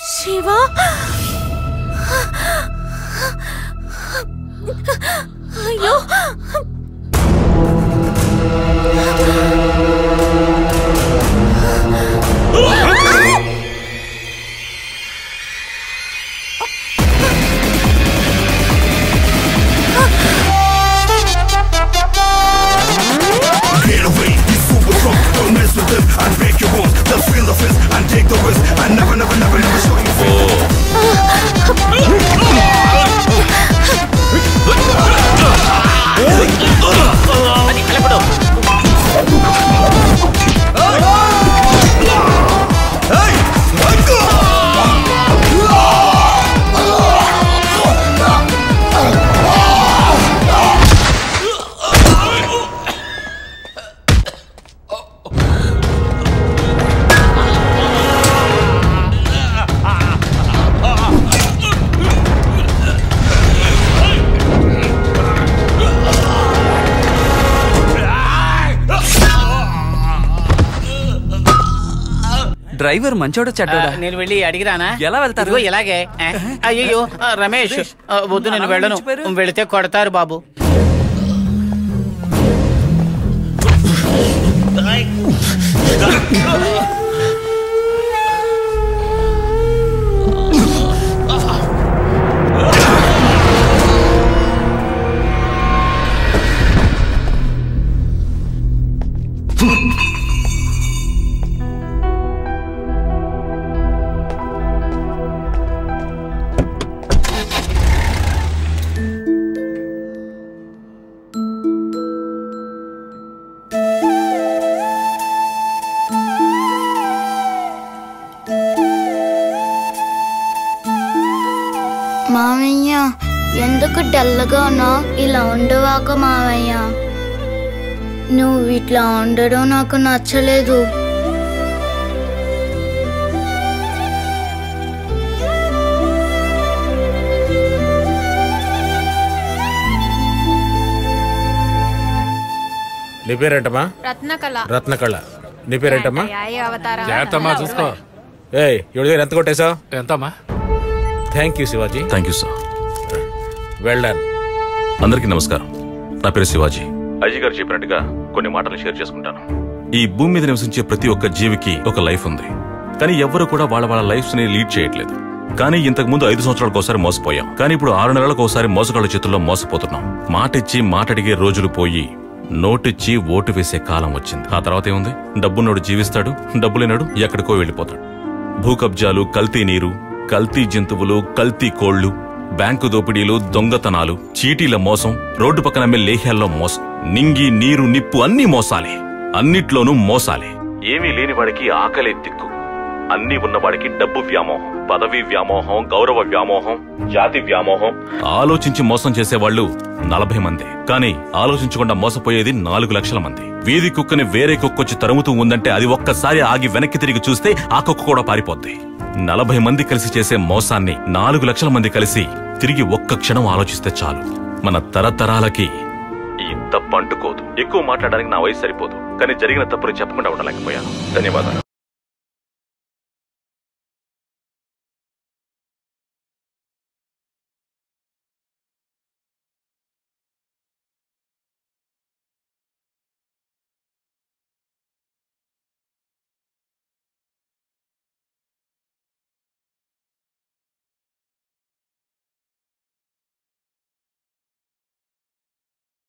శివా, అయ్యో డ్రైవర్ మంచోడ చెడ్డోడా? నేను వెళ్ళి అడిగిరానా? ఎలా వెళ్తారు? ఇలాగే. అయ్యో రమేష్ వద్దు, నేను వెళ్ళను. వెళితే కొడతారు బాబు. మావయ్య, ఎందుకు డల్గా ఉన్నావు? ఇలా ఉండవాక మావయ్య. నువ్వు ఇట్లా ఉండడం నాకు నచ్చలేదు. నీ పేరేంటమ్మా? రత్నకళ. రత్నకళ. నీ పేరేంటమ్మా? జాగ్రత్తమ్మా, చూసుకో. ఏయ్, ఎవరి దగ్గర ఎంత కొట్టేశావు? ఎంతమ్మా? Thank you Shivaji. Thank you sir. Well done. అందరికీ నమస్కారం. నా పేరు శివాజీ. అజయ్ గారు చెప్పినట్టుగా కొన్ని మాటలు షేర్ చేసుకుంటాను. ఈ భూమి మీద నివసించే ప్రతి ఒక్క జీవికి ఒక లైఫ్ ఉంది. కానీ ఎవ్వరు కూడా వాళ్ళ లైఫ్ ని లీడ్ చేయట్లేదు. కానీ ఇంతకు ముందు 5 సంవత్సరాలకు ఒకసారి మోసపోయాం. కానీ ఇప్పుడు 6 నెలలకు ఒకసారి మోసగాళ్ళ చేతుల్లో మోసపోతున్నాం. మాటిచ్చి మాటడిగే రోజులు పోయి నోటిచ్చి ఓటు వేసే కాలం వచ్చింది. ఆ తర్వాత ఏముంది? డబ్బున్నోడు జీవిస్తాడు, డబ్బు లేనాడు ఎక్కడికో వెళ్ళిపోతాడు. భూ కబ్జాలు, కల్తీ నీరు, కల్తీ జంతువులు, కల్తీ కోళ్లు, బ్యాంకు దోపిడీలు, దొంగతనాలు, చీటీల మోసం, రోడ్డు పక్కన అమ్మే లేహ్యాల్లో మోసం, నింగి నీరు నిప్పు అన్నీ మోసాలే. అన్నిట్లోనూ మోసాలే. ఏమీ లేనివాడికి ఆకలే దిక్కు. అన్నీ ఉన్నవాడికి డబ్బు వ్యామోహం, పదవి వ్యామోహం, గౌరవ వ్యామోహం, జాతి వ్యామోహం. ఆలోచించి మోసం చేసేవాళ్లు 40 మంది. కానీ ఆలోచించకుండా మోసపోయేది 4 లక్షల మంది. వీధి కుక్కని వేరే కుక్కొచ్చి తరుముతూ ఉందంటే అది ఒక్కసారి ఆగి వెనక్కి తిరిగి చూస్తే ఆ కుక్క కూడా పారిపోద్ది. 40 మంది కలిసి చేసే మోసాన్ని 4 లక్షల మంది కలిసి తిరిగి ఒక్క క్షణం ఆలోచిస్తే చాలు. మన తరతరాలకి ఈ తప్పు అంటుకోదు. ఎక్కువ మాట్లాడడానికి నా వయసు సరిపోదు. కానీ జరిగిన తప్పుని చెప్పకుండా ఉండలేకపోయాను. ధన్యవాదాలు.